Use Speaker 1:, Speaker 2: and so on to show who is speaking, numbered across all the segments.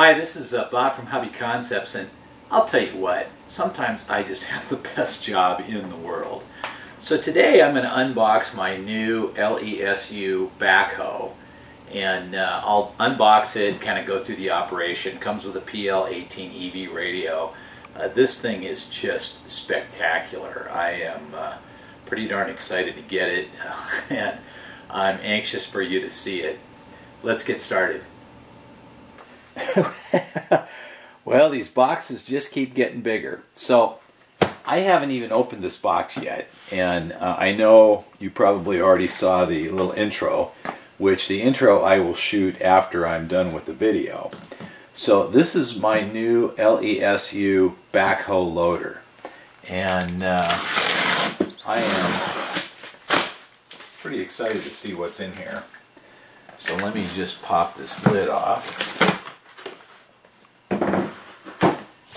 Speaker 1: Hi, this is Bob from Hobby Concepts, and I'll tell you what, sometimes I just have the best job in the world. So today I'm going to unbox my new LESU backhoe, and I'll unbox it, kind of go through the operation. It comes with a BL71 EV radio. This thing is just spectacular. I am pretty darn excited to get it, and I'm anxious for you to see it. Let's get started. Well, these boxes just keep getting bigger. So I haven't even opened this box yet, and I know you probably already saw the little intro, which the intro I will shoot after I'm done with the video. So this is my new LESU backhoe loader, and I am pretty excited to see what's in here. So let me just pop this lid off.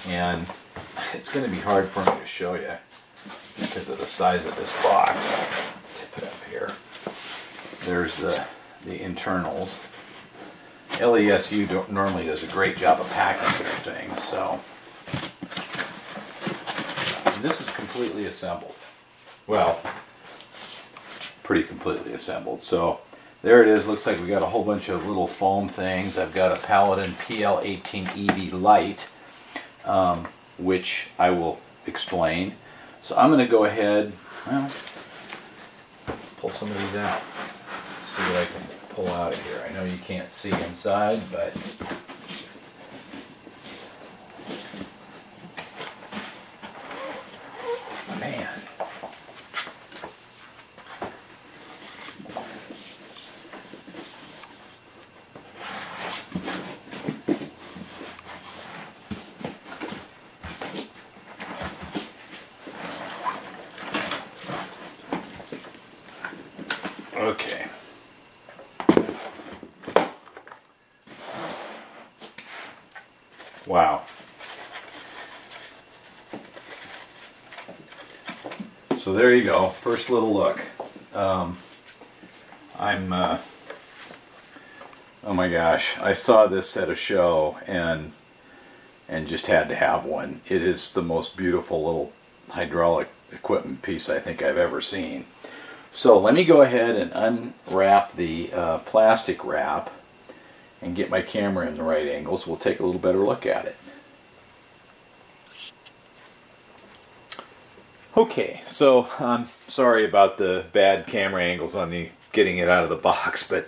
Speaker 1: And it's going to be hard for me to show you because of the size of this box. Tip it up here. There's the internals. LESU normally does a great job of packing their things, so. And this is completely assembled. Well, pretty completely assembled. So there it is. Looks like we got a whole bunch of little foam things. I've got a Paladin PL18 EV light, which I will explain. So I'm going to go ahead, well, pull some of these out. Let's see what I can pull out of here. I know you can't see inside, but man. Okay. Wow. So there you go. First little look. Oh my gosh, I saw this at a show and just had to have one. It is the most beautiful little hydraulic equipment piece I think I've ever seen. So let me go ahead and unwrap the plastic wrap and get my camera in the right angles. We'll take a little better look at it. Okay, so I'm sorry about the bad camera angles on the getting it out of the box, but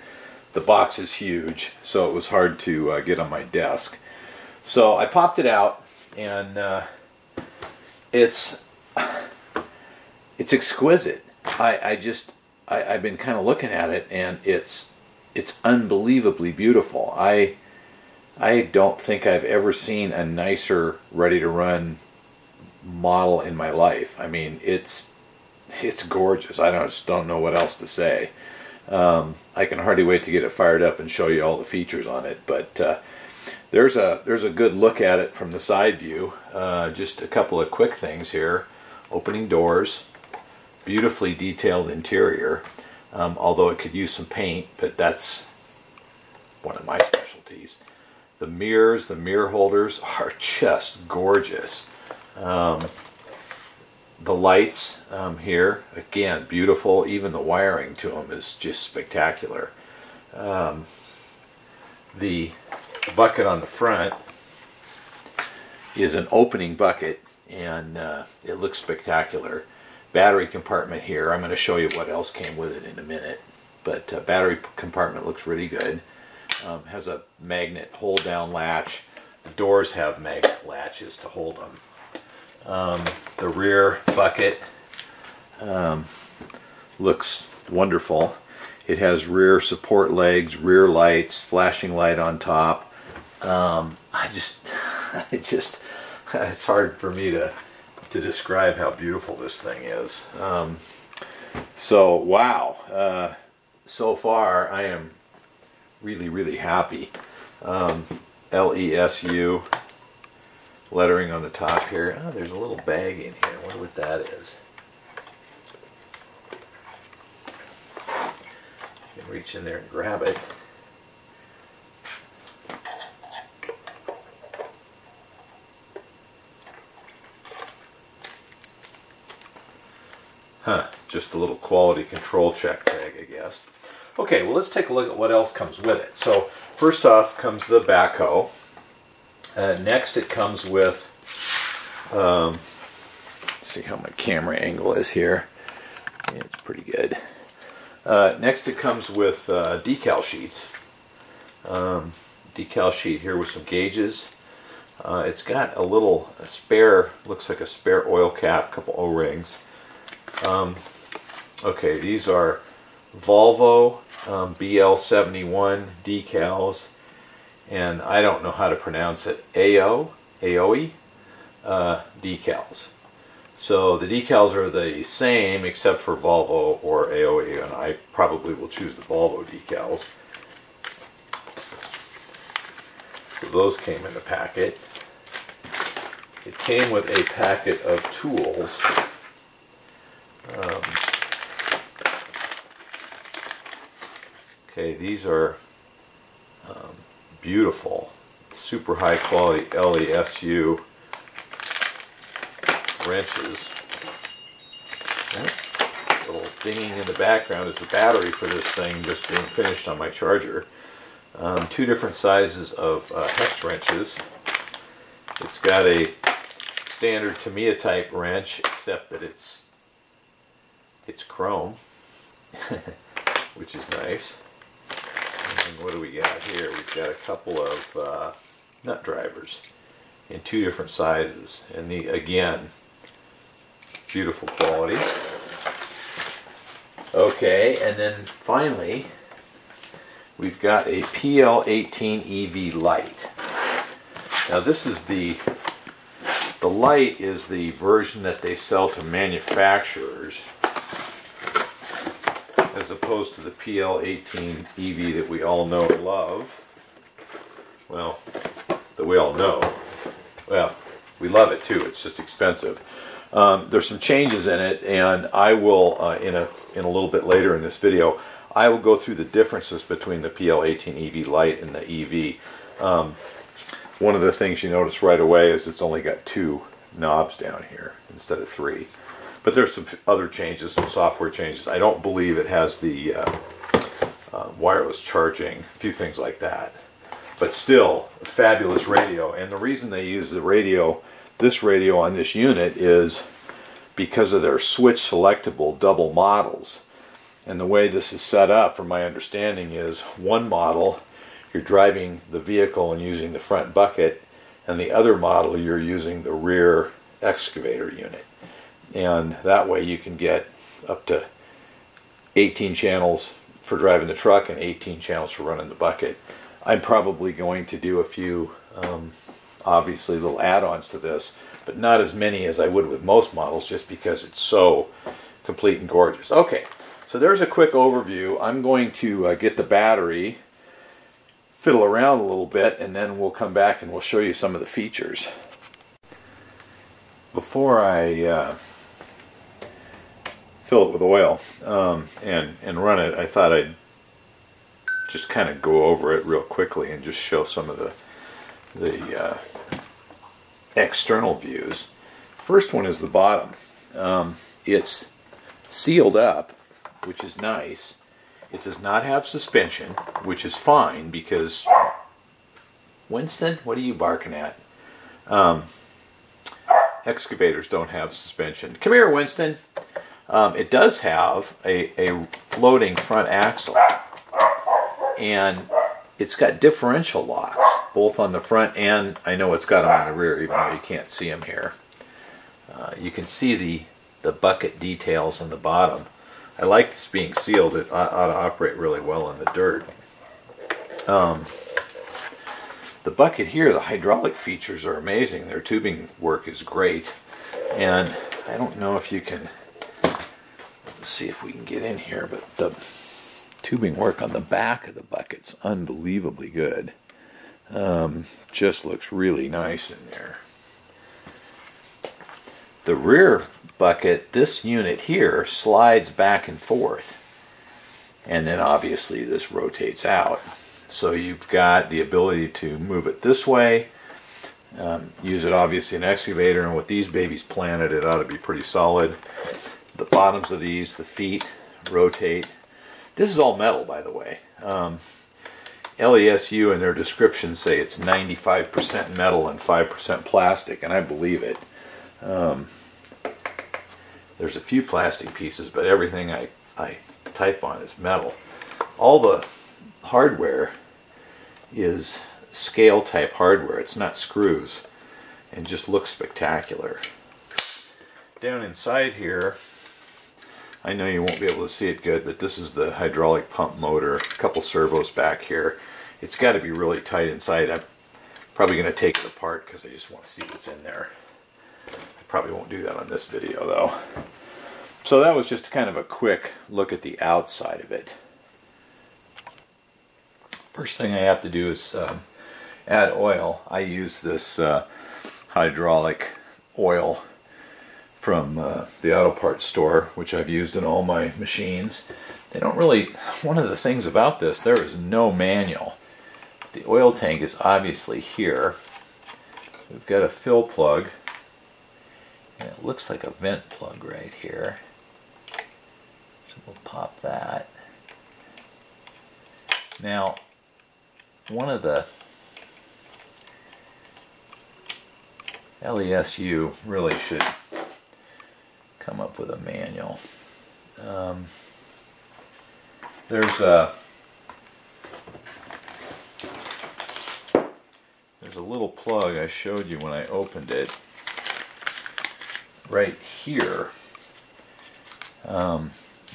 Speaker 1: the box is huge, so it was hard to get on my desk. So I popped it out, and it's exquisite. I've been kind of looking at it, and it's unbelievably beautiful. I don't think I've ever seen a nicer ready-to-run model in my life. I mean, it's gorgeous. I just don't know what else to say. I can hardly wait to get it fired up and show you all the features on it. But there's a good look at it from the side view. Just a couple of quick things here. Opening doors. Beautifully detailed interior, although it could use some paint, but that's one of my specialties. The mirrors, the mirror holders are just gorgeous. The lights here, again, beautiful. Even the wiring to them is just spectacular. The bucket on the front is an opening bucket, and it looks spectacular. Battery compartment here. I'm going to show you what else came with it in a minute, but battery compartment looks really good. Has a magnet hold down latch. The doors have magnet latches to hold them. The rear bucket looks wonderful. It has rear support legs, rear lights, flashing light on top. It's hard for me to describe how beautiful this thing is. So wow, so far I am really happy. LESU lettering on the top here. Oh, there's a little bag in here. I wonder what that is. You can reach in there and grab it. quality control check tag, I guess. Okay, well, let's take a look at what else comes with it. So first off comes the Backhoe. Next it comes with, let's see how my camera angle is here. Yeah, it's pretty good. Next it comes with decal sheets. Decal sheet here with some gauges. It's got a spare, looks like a spare oil cap, a couple O-rings. Okay, these are Volvo BL71 decals, and I don't know how to pronounce it, Aoue decals. So the decals are the same except for Volvo or Aoue, and I probably will choose the Volvo decals. So those came in the packet. It came with a packet of tools. Okay, these are beautiful, super high quality LESU wrenches. A little dinging in the background is the battery for this thing just being finished on my charger. Two different sizes of hex wrenches. It's got a standard Tamiya type wrench, except that it's chrome, which is nice. And what do we got here? We've got a couple of nut drivers in two different sizes, and again, beautiful quality. Okay, and then finally we've got a PL18 EV light. Now this is the light is the version that they sell to manufacturers, as opposed to the PL18 EV that we all know and love. Well, that we all know. Well, we love it too. It's just expensive. There's some changes in it, and I will in a little bit later in this video, I will go through the differences between the PL18 EV Lite and the EV. One of the things you notice right away is it's only got 2 knobs down here instead of 3. But there's some other changes, some software changes. I don't believe it has the wireless charging, a few things like that. But still, a fabulous radio. And the reason they use the radio, this radio on this unit, is because of their switch selectable double models. And the way this is set up, from my understanding, is one model you're driving the vehicle and using the front bucket, and the other model you're using the rear excavator unit. And that way you can get up to 18 channels for driving the truck and 18 channels for running the bucket. I'm probably going to do a few, obviously, little add-ons to this, but not as many as I would with most models, just because it's so complete and gorgeous. Okay, so there's a quick overview. I'm going to get the battery, fiddle around a little bit, and then we'll come back and we'll show you some of the features. Before I fill it with oil and run it, I thought I'd just kind of go over it real quickly and just show some of the external views. First one is the bottom. It's sealed up, which is nice. It does not have suspension, which is fine, because Winston, what are you barking at? Excavators don't have suspension. Come here, Winston. It does have a floating front axle, and it's got differential locks, both on the front, and I know it's got them on the rear, even though you can't see them here. You can see the bucket details on the bottom. I like this being sealed. It ought to operate really well in the dirt. The bucket here, the hydraulic features are amazing. Their tubing work is great. And I don't know if you can, let's see if we can get in here, but the tubing work on the back of the bucket's unbelievably good. Just looks really nice in there. The rear bucket, this unit here, slides back and forth. And then obviously this rotates out. So you've got the ability to move it this way, use it obviously in an excavator, and with these babies planted, it ought to be pretty solid. The bottoms of these, the feet, rotate. This is all metal, by the way. LESU in their description say it's 95% metal and 5% plastic, and I believe it. There's a few plastic pieces, but everything I type on is metal. All the hardware is scale type hardware. It's not screws, and just looks spectacular. Down inside here, I know you won't be able to see it good, but this is the hydraulic pump motor. A couple servos back here. It's got to be really tight inside. I'm probably going to take it apart because I just want to see what's in there. I probably won't do that on this video though. So that was just kind of a quick look at the outside of it. First thing I have to do is add oil. I use this hydraulic oil from the auto parts store, which I've used in all my machines. They don't really, one of the things about this, there is no manual. The oil tank is obviously here. We've got a fill plug, and it looks like a vent plug right here. So we'll pop that. Now, one of the LESU really should come up with a manual. There's a little plug I showed you when I opened it right here,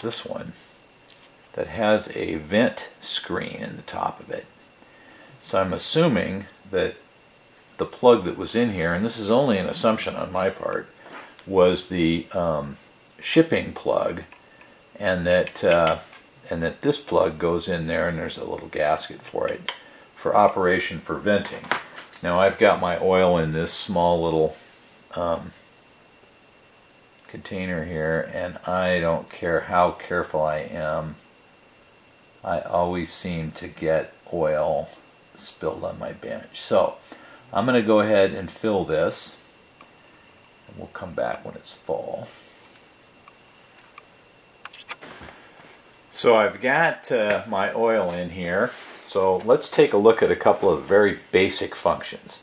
Speaker 1: this one, that has a vent screen in the top of it. So I'm assuming that the plug that was in here, and this is only an assumption on my part, was the shipping plug, and that this plug goes in there, and there's a little gasket for it for operation for venting. Now I've got my oil in this small little container here, and I don't care how careful I am, I always seem to get oil spilled on my bench. So I'm going to go ahead and fill this, and we'll come back when it's full. So I've got my oil in here. So let's take a look at a couple of very basic functions.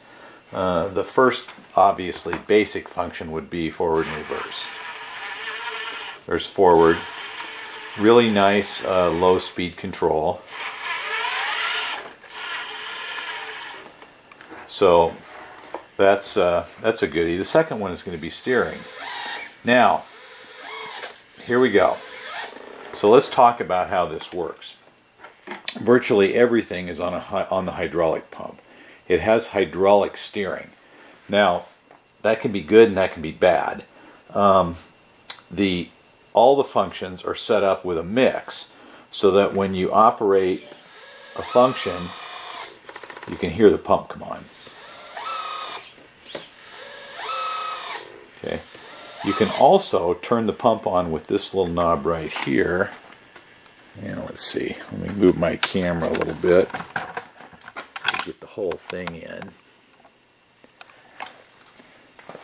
Speaker 1: The first, obviously, basic function would be forward and reverse. There's forward. Really nice low speed control. So that's a goodie. The second one is going to be steering. Now, here we go. So let's talk about how this works. Virtually everything is on the hydraulic pump. It has hydraulic steering. Now, that can be good and that can be bad. All the functions are set up with a mix so that when you operate a function, you can hear the pump come on. Okay. You can also turn the pump on with this little knob right here. And let's see, let me move my camera a little bit to get the whole thing in.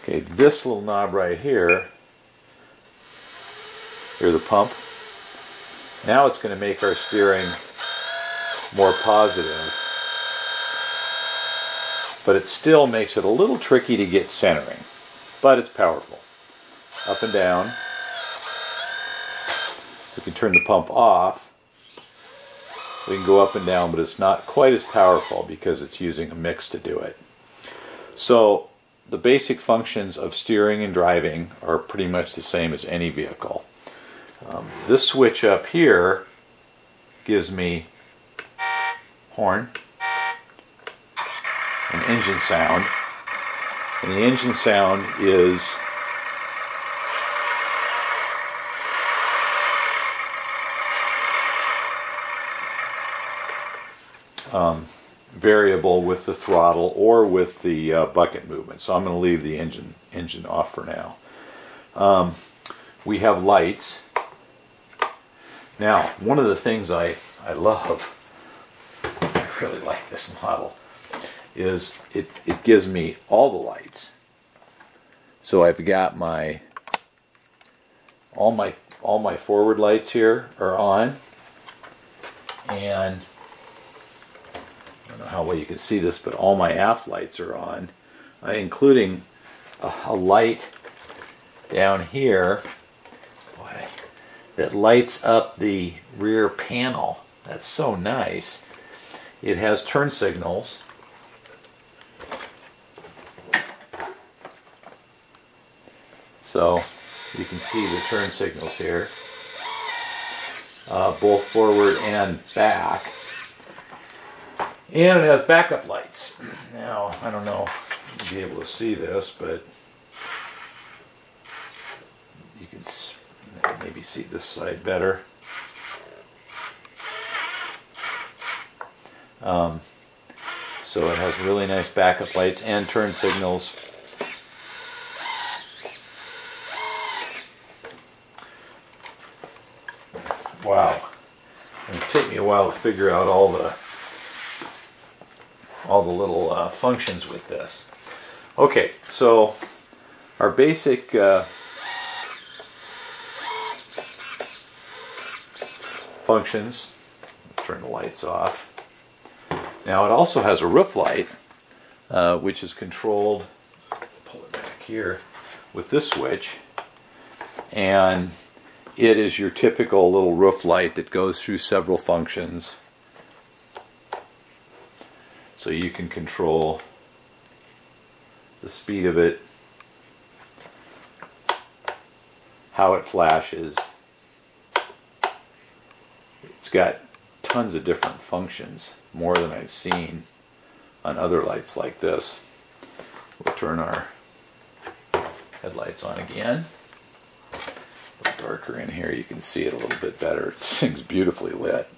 Speaker 1: Okay, this little knob right here, hear the pump? Now it's going to make our steering more positive, but it still makes it a little tricky to get centering, but it's powerful. Up and down. We can turn the pump off. We can go up and down, but it's not quite as powerful because it's using a mix to do it. So the basic functions of steering and driving are pretty much the same as any vehicle. This switch up here gives me horn and engine sound, and the engine sound is variable with the throttle or with the bucket movement. So I'm going to leave the engine off for now. We have lights. Now, one of the things I love, I really like this model, is it gives me all the lights. So I've got all my my forward lights here are on, and I don't know how well you can see this, but all my aft lights are on, including a light down here, boy, that lights up the rear panel. That's so nice. It has turn signals. So you can see the turn signals here, both forward and back. And it has backup lights. Now, I don't know if you'll be able to see this, but you can maybe see this side better. So it has really nice backup lights and turn signals. Wow. It'll take me a while to figure out all the little functions with this. Okay, so our basic functions. Let's turn the lights off. Now it also has a roof light, which is controlled, pull it back here, with this switch, and it is your typical little roof light that goes through several functions. So you can control the speed of it, how it flashes. It's got tons of different functions, more than I've seen on other lights like this. We'll turn our headlights on again. A little darker in here, you can see it a little bit better. This thing's beautifully lit.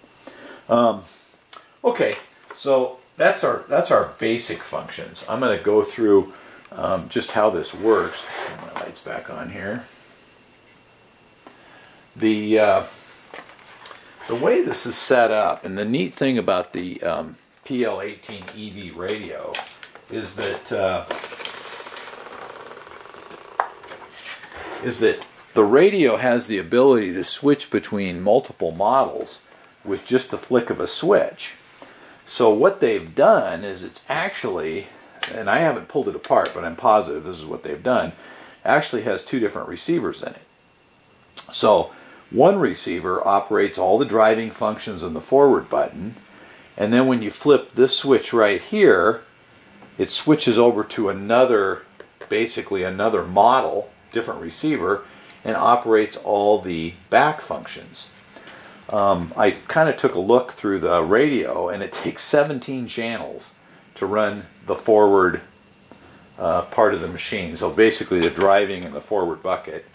Speaker 1: Okay, so that's our basic functions. I'm going to go through just how this works. Put my lights back on here. The way this is set up, and the neat thing about the PL18 EV radio is that the radio has the ability to switch between multiple models with just the flick of a switch. So what they've done is it's actually, and I haven't pulled it apart, but I'm positive this is what they've done, actually has two different receivers in it. So one receiver operates all the driving functions on the forward button, and then when you flip this switch right here, it switches over to another, basically another model, different receiver, and operates all the back functions. I kind of took a look through the radio, and it takes 17 channels to run the forward part of the machine. So basically the driving and the forward bucket.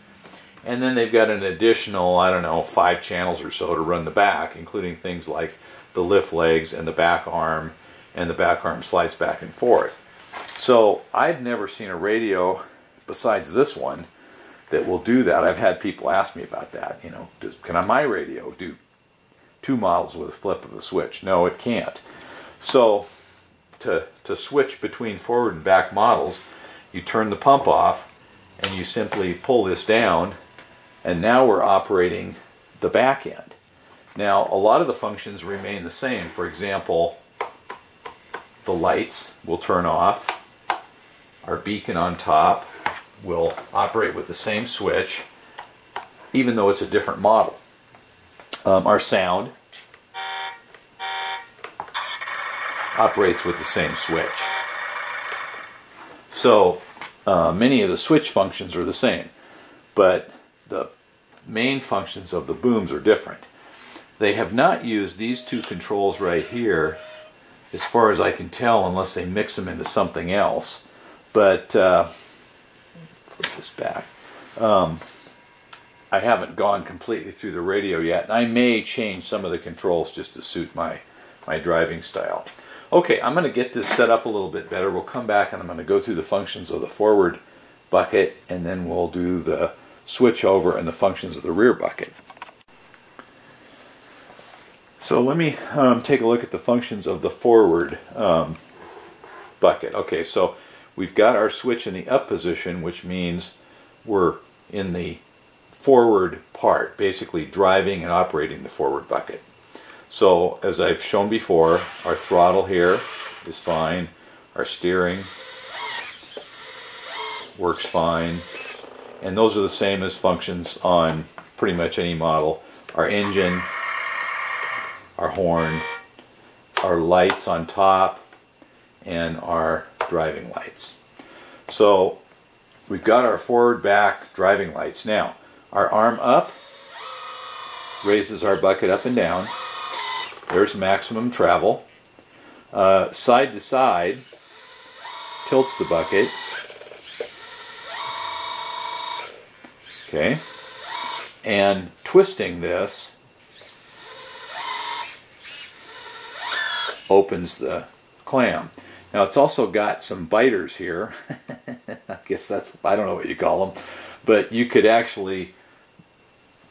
Speaker 1: And then they've got an additional, I don't know, 5 channels or so to run the back, including things like the lift legs and the back arm, and the back arm slides back and forth. So I've never seen a radio besides this one that will do that. I've had people ask me about that. You know, can my radio do 2 models with a flip of a switch? No, it can't. So to switch between forward and back models, you turn the pump off and you simply pull this down, and now we're operating the back end. Now a lot of the functions remain the same. For example, the lights will turn off. Our beacon on top will operate with the same switch, even though it's a different model. Our sound operates with the same switch. So many of the switch functions are the same, but the main functions of the booms are different. They have not used these two controls right here, as far as I can tell, unless they mix them into something else. But flip this back. I haven't gone completely through the radio yet, and I may change some of the controls just to suit my driving style. Okay, I'm going to get this set up a little bit better. We'll come back and I'm going to go through the functions of the forward bucket, and then we'll do the switch over and the functions of the rear bucket. So let me take a look at the functions of the forward bucket. Okay, so we've got our switch in the up position, which means we're in the forward part, basically driving and operating the forward bucket. So as I've shown before, our throttle here is fine, our steering works fine, and those are the same as functions on pretty much any model. Our engine, our horn, our lights on top, and our driving lights. So we've got our forward, back driving lights. Now our arm up raises our bucket up and down. There's maximum travel. Side to side tilts the bucket. Okay. And twisting this opens the clam. Now it's also got some biters here. I guess that's, I don't know what you call them, but you could actually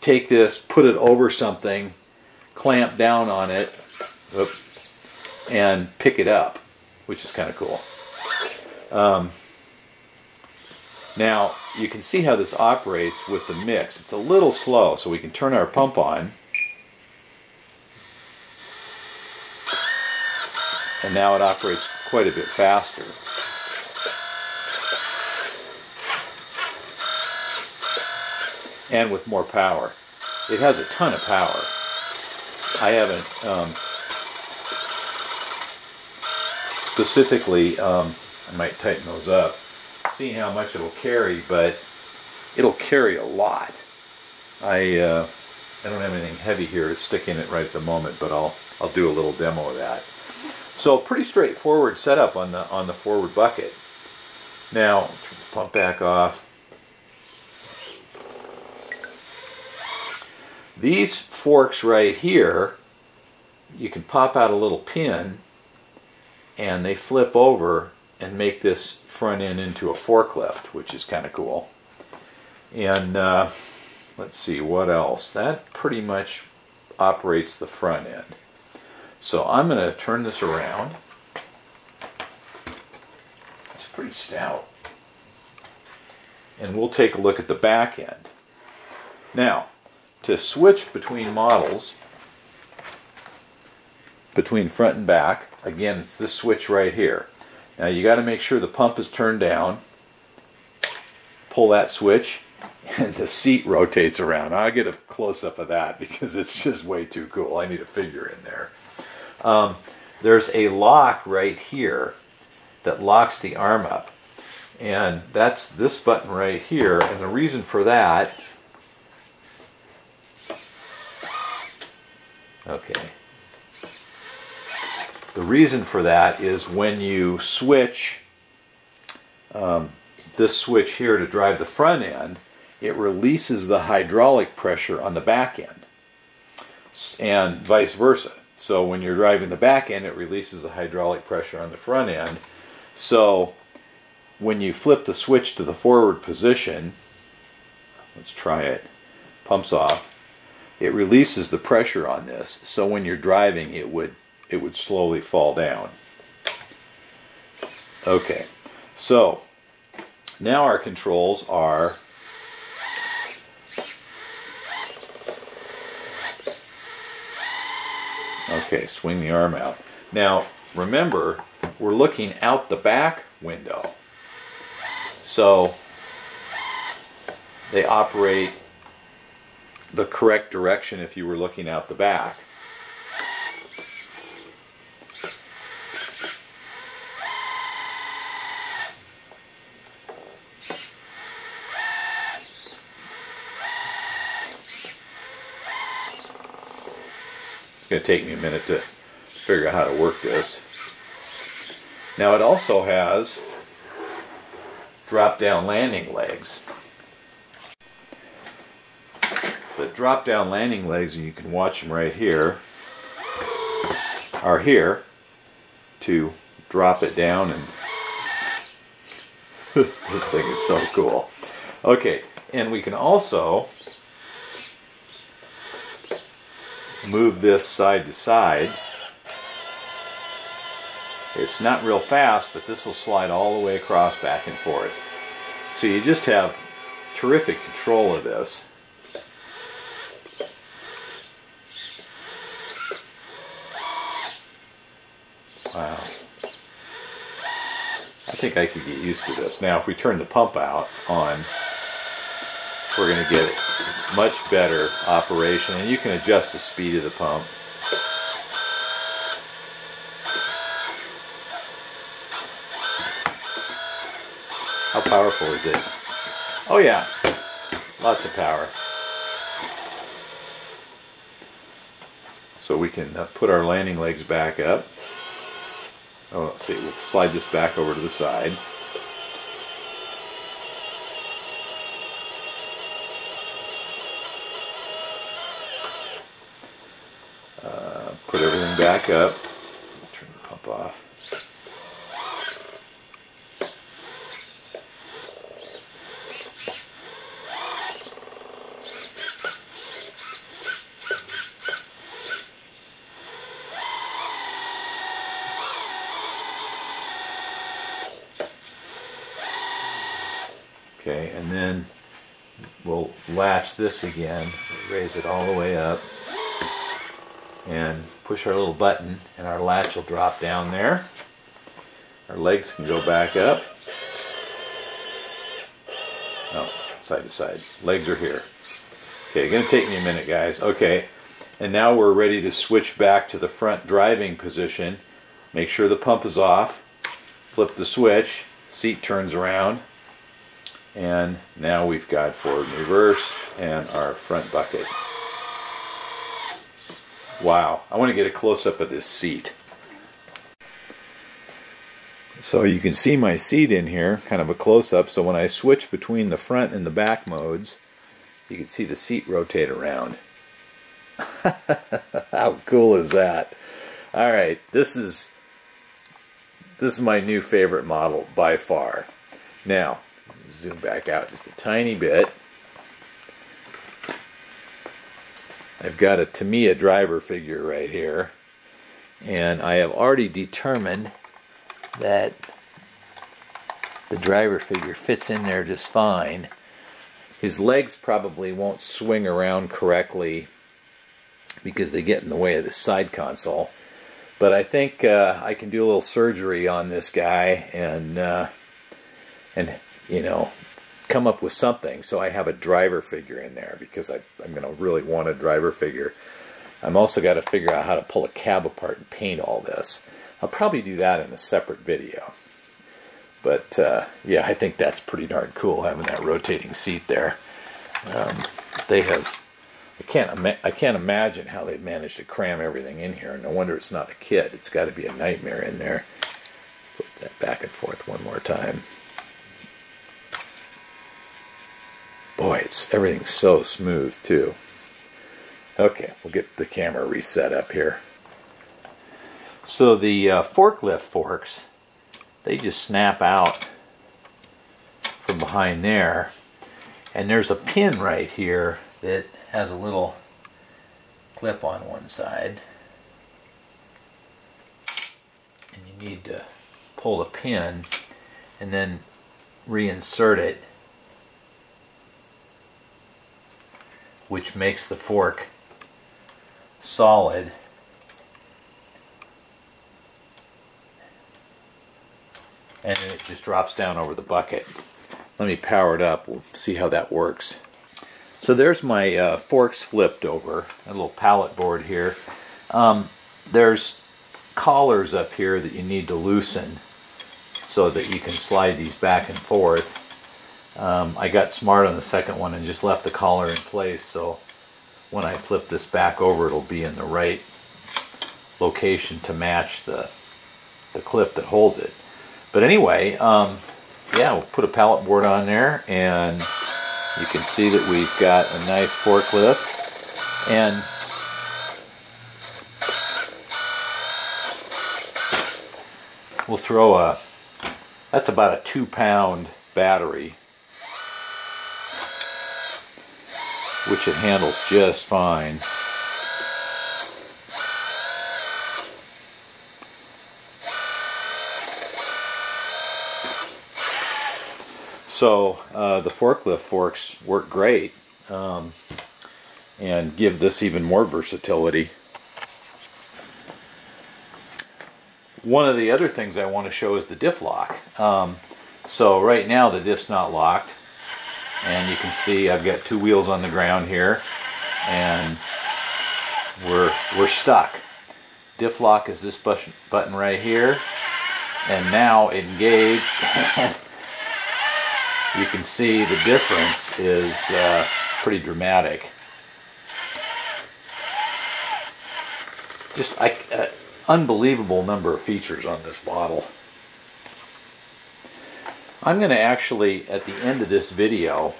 Speaker 1: take this, put it over something, clamp down on it, and pick it up, which is kind of cool. Now you can see how this operates with the mix. It's a little slow, so we can turn our pump on, and now it operates quite a bit faster. And with more power. It has a ton of power. I haven't specifically, I might tighten those up, see how much it'll carry, but it'll carry a lot. I don't have anything heavy here to stick in it right at the moment, but I'll do a little demo of that. So pretty straightforward setup on the forward bucket. Now turn the pump back off. These forks right here, you can pop out a little pin and they flip over and make this front end into a forklift, which is kind of cool. And let's see what else. That pretty much operates the front end. So I'm going to turn this around. It's pretty stout. And we'll take a look at the back end. Now, to switch between models, between front and back, again, it's this switch right here. Now you got to make sure the pump is turned down. Pull that switch and the seat rotates around. I'll get a close-up of that because it's just way too cool. I need a figure in there. There's a lock right here that locks the arm up. And that's this button right here. And the reason for that... Okay. The reason for that is when you switch this switch here to drive the front end, it releases the hydraulic pressure on the back end, and vice versa. So when you're driving the back end, it releases the hydraulic pressure on the front end. So when you flip the switch to the forward position, let's try it, pumps off, it releases the pressure on this. So when you're driving, it would slowly fall down. Okay, so now our controls are okay, swing the arm out. Now remember, we're looking out the back window. So they operate the correct direction if you were looking out the back. It's going to take me a minute to figure out how to work this. Now it also has drop-down landing legs. The drop-down landing legs, and you can watch them right here, are here to drop it down, and this thing is so cool. Okay, and we can also move this side to side. It's not real fast, but this will slide all the way across, back and forth. So you just have terrific control of this. think I could get used to this. Now, if we turn the pump out on, we're going to get much better operation, and you can adjust the speed of the pump. How powerful is it? Oh yeah, lots of power. So we can put our landing legs back up. Oh, let's see, we'll slide this back over to the side. Put everything back up. Turn the pump off. Okay, and then we'll latch this again, raise it all the way up, and push our little button, and our latch will drop down there. Our legs can go back up. Oh, side to side. Legs are here. Okay, gonna take me a minute, guys. Okay, and now we're ready to switch back to the front driving position. Make sure the pump is off. Flip the switch. Seat turns around. And now we've got forward and reverse and our front bucket. Wow, I want to get a close-up of this seat. So you can see my seat in here, kind of a close-up. So when I switch between the front and the back modes, you can see the seat rotate around. How cool is that? All right, this is my new favorite model by far. Now, zoom back out just a tiny bit. I've got a Tamiya driver figure right here, and I have already determined that the driver figure fits in there just fine. His legs probably won't swing around correctly because they get in the way of the side console, but I think I can do a little surgery on this guy and you know, come up with something so I have a driver figure in there, because I'm going to really want a driver figure. I'm also got to figure out how to pull a cab apart and paint all this. I'll probably do that in a separate video. But yeah, I think that's pretty darn cool, having that rotating seat there. They have, I can't imagine how they've managed to cram everything in here. No wonder it's not a kit. It's got to be a nightmare in there. Flip that back and forth one more time. Boy, everything's so smooth too. Okay, we'll get the camera reset up here. So the forklift forks, they just snap out from behind there, and there's a pin right here that has a little clip on one side, and you need to pull the pin and then reinsert it, which makes the fork solid. And then it just drops down over the bucket. Let me power it up. We'll see how that works. So there's my forks flipped over. A little pallet board here. There's collars up here that you need to loosen so that you can slide these back and forth. I got smart on the second one and just left the collar in place, so when I flip this back over, it'll be in the right location to match the clip that holds it. But anyway, yeah, we'll put a pallet board on there, and you can see that we've got a nice forklift. And we'll throw that's about a 2-pound battery, which it handles just fine. So the forklift forks work great and give this even more versatility. One of the other things I want to show is the diff lock. So right now the diff's not locked, and you can see I've got two wheels on the ground here, and we're stuck. Diff lock is this button right here, and now engaged. You can see the difference is pretty dramatic. Just unbelievable number of features on this model. I'm going to actually, at the end of this video,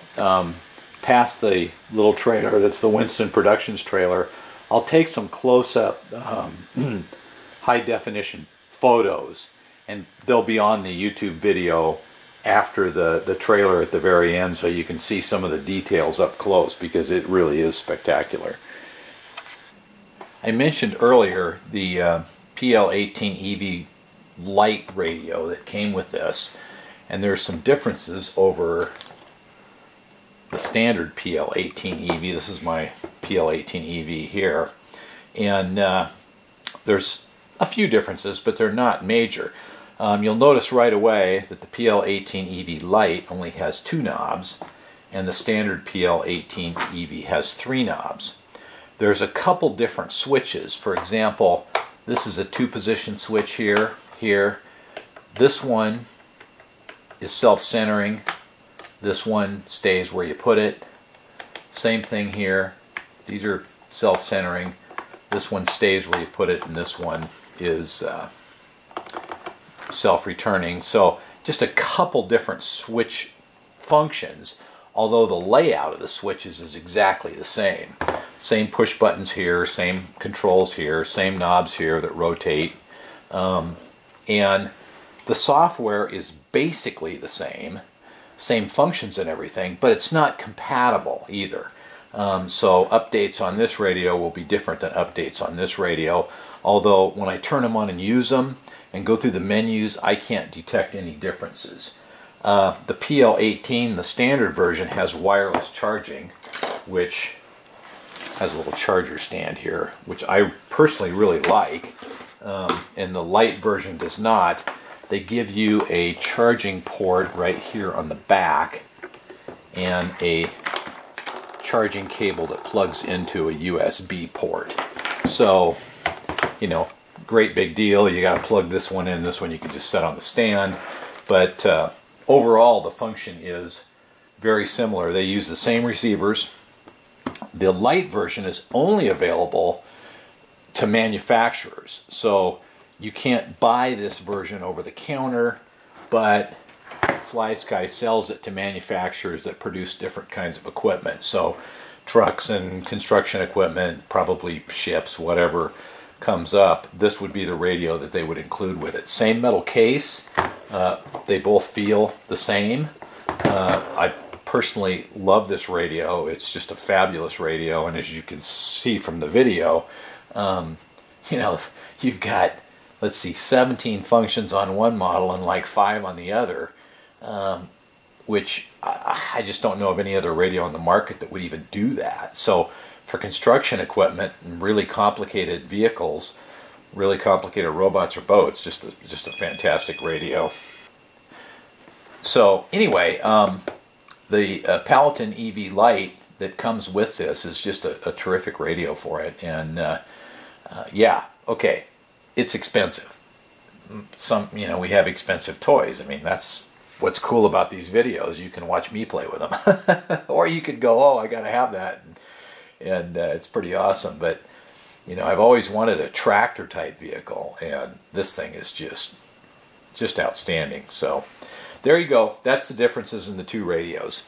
Speaker 1: past the little trailer that's the Winston Productions trailer, I'll take some close-up high-definition photos, and they'll be on the YouTube video after the trailer at the very end, so you can see some of the details up close, because it really is spectacular. I mentioned earlier the PL18EV light radio that came with this, and there's some differences over the standard PL18EV. This is my PL18EV here, and there's a few differences, but they're not major. You'll notice right away that the PL18EV Lite only has 2 knobs, and the standard PL18EV has 3 knobs. There's a couple different switches. For example, this is a 2-position switch here. This one is self-centering. This one stays where you put it. Same thing here. These are self-centering. This one stays where you put it, and this one is self-returning. So just a couple different switch functions, although the layout of the switches is exactly the same. Same push buttons here, same controls here, same knobs here that rotate, and the software is basically the same functions and everything, but it's not compatible either. So updates on this radio will be different than updates on this radio, although when I turn them on and use them and go through the menus, I can't detect any differences. The PL18, the standard version, has wireless charging, which has a little charger stand here, which I personally really like, and the light version does not. They give you a charging port right here on the back and a charging cable that plugs into a USB port. So, you know, great big deal. You got to plug this one in. This one you can just set on the stand. But overall, the function is very similar. They use the same receivers. The light version is only available to manufacturers. So you can't buy this version over the counter, but FlySky sells it to manufacturers that produce different kinds of equipment. So trucks and construction equipment, probably ships, whatever comes up, this would be the radio that they would include with it. Same metal case. They both feel the same. I personally love this radio. It's just a fabulous radio, and as you can see from the video, you know, you've got, let's see, 17 functions on one model and like 5 on the other, which I just don't know of any other radio on the market that would even do that. So for construction equipment and really complicated vehicles, really complicated robots or boats, just a fantastic radio. So anyway, the Peloton EV Lite that comes with this is just a terrific radio for it. And yeah, okay, it's expensive. You know, we have expensive toys. I mean, that's what's cool about these videos. You can watch me play with them, or you could go, "Oh, I got to have that," and it's pretty awesome. But you know, I've always wanted a tractor type vehicle, and this thing is just outstanding. So there you go. That's the differences in the two radios.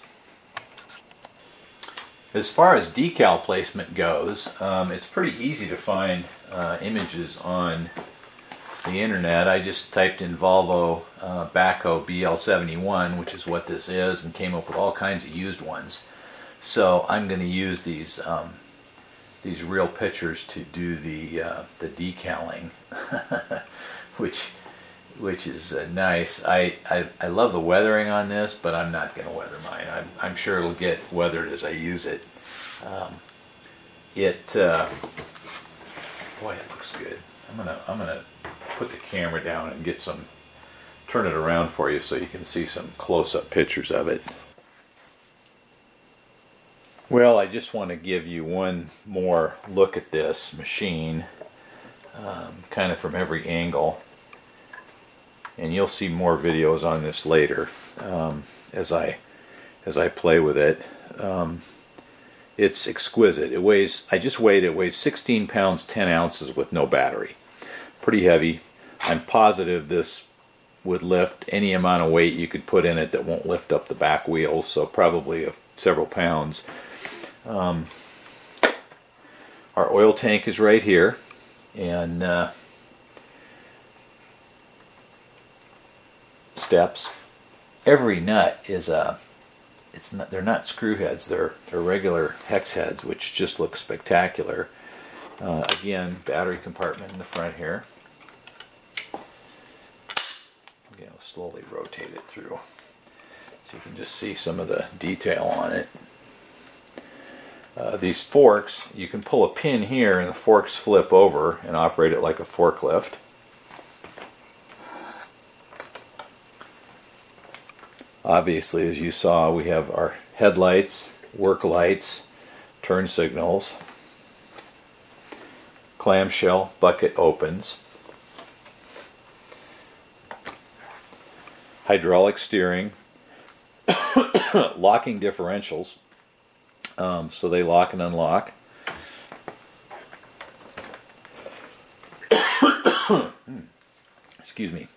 Speaker 1: As far as decal placement goes, it's pretty easy to find images on the internet. I just typed in Volvo Backhoe BL71, which is what this is, and came up with all kinds of used ones. So I'm going to use these real pictures to do the decaling, which is nice. I love the weathering on this, but I'm not going to weather mine. I'm sure it'll get weathered as I use it. Boy, it looks good. I'm gonna put the camera down and get some, turn it around for you so you can see some close-up pictures of it. Well, I just want to give you one more look at this machine, kind of from every angle, and you'll see more videos on this later as I play with it. It's exquisite. It weighs, I just weighed it, it weighs 16 pounds 10 ounces with no battery. Pretty heavy. I'm positive this would lift any amount of weight you could put in it that won't lift up the back wheels, so probably several pounds. Our oil tank is right here, and steps. Every nut is they're not screw heads, they're regular hex heads, which just look spectacular. Again, battery compartment in the front here. Again, I'll slowly rotate it through so you can just see some of the detail on it. These forks, you can pull a pin here and the forks flip over and operate it like a forklift. Obviously, as you saw, we have our headlights, work lights, turn signals, clamshell bucket opens, hydraulic steering, locking differentials, so they lock and unlock. Excuse me.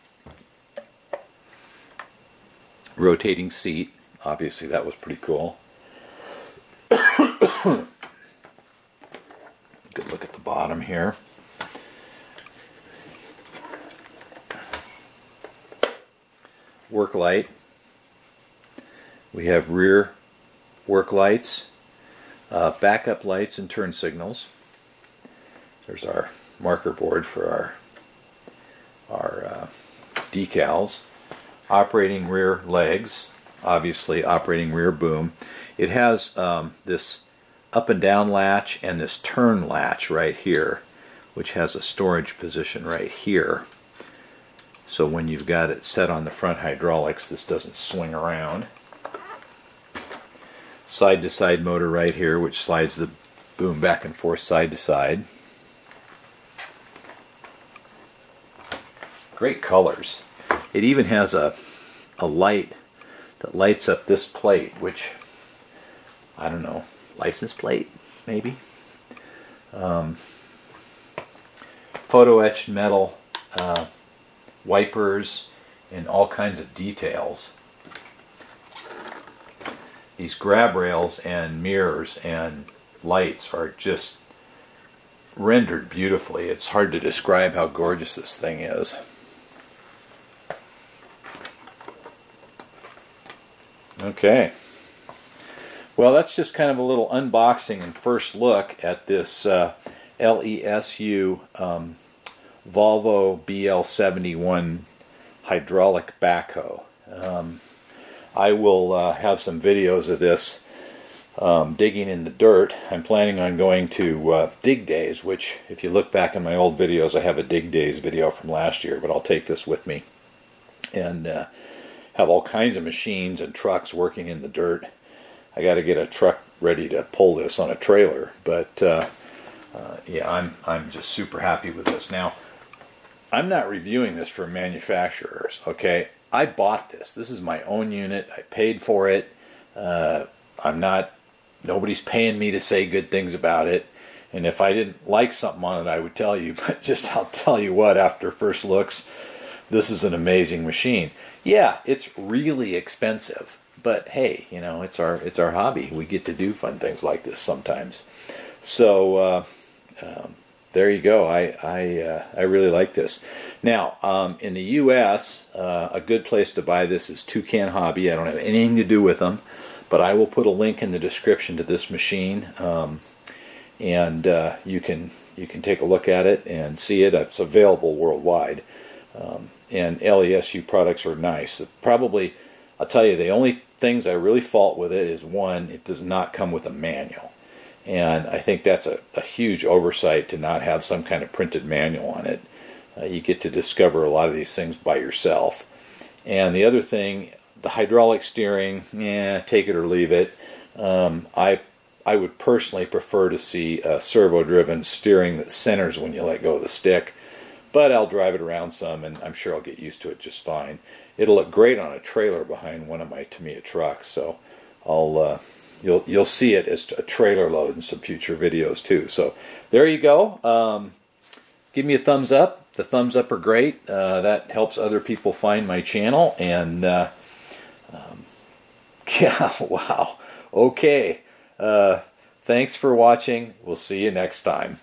Speaker 1: Rotating seat, obviously that was pretty cool. Good look at the bottom here. Work light. We have rear work lights, backup lights and turn signals. There's our marker board for our decals. Operating rear legs, obviously operating rear boom. It has this up and down latch and this turn latch right here, which has a storage position right here. So when you've got it set on the front hydraulics, this doesn't swing around. Side-to-side motor right here, which slides the boom back and forth side to side. Great colors. It even has a light that lights up this plate, which, I don't know, license plate, maybe? Photo etched metal wipers and all kinds of details. These grab rails and mirrors and lights are just rendered beautifully. It's hard to describe how gorgeous this thing is. Okay, well, that's just kind of a little unboxing and first look at this LESU Volvo BL71 hydraulic backhoe. I will have some videos of this digging in the dirt. I'm planning on going to dig days, which, if you look back in my old videos, I have a dig days video from last year, but I'll take this with me. And have all kinds of machines and trucks working in the dirt. I got to get a truck ready to pull this on a trailer, but yeah, I'm just super happy with this. Now, I'm not reviewing this for manufacturers, okay? I bought this. This is my own unit. I paid for it. Nobody's paying me to say good things about it. And if I didn't like something on it, I would tell you. But just, I'll tell you what, after first looks, this is an amazing machine. Yeah, it's really expensive, but hey, you know, it's our hobby. We get to do fun things like this sometimes. So there you go. I really like this. Now, in the U.S., a good place to buy this is Toucan Hobby. I don't have anything to do with them, but I will put a link in the description to this machine, and you can take a look at it and see it. It's available worldwide. And LESU products are nice. Probably, I'll tell you, the only things I really fault with it is, one, it does not come with a manual. And I think that's a huge oversight to not have some kind of printed manual on it. you get to discover a lot of these things by yourself. And the other thing, the hydraulic steering, take it or leave it. I would personally prefer to see a servo-driven steering that centers when you let go of the stick, but I'll drive it around some, and I'm sure I'll get used to it just fine. It'll look great on a trailer behind one of my Tamiya trucks, so you'll see it as a trailer load in some future videos too. So there you go. Give me a thumbs up. The thumbs up are great. That helps other people find my channel. And yeah, wow. Okay. Thanks for watching. We'll see you next time.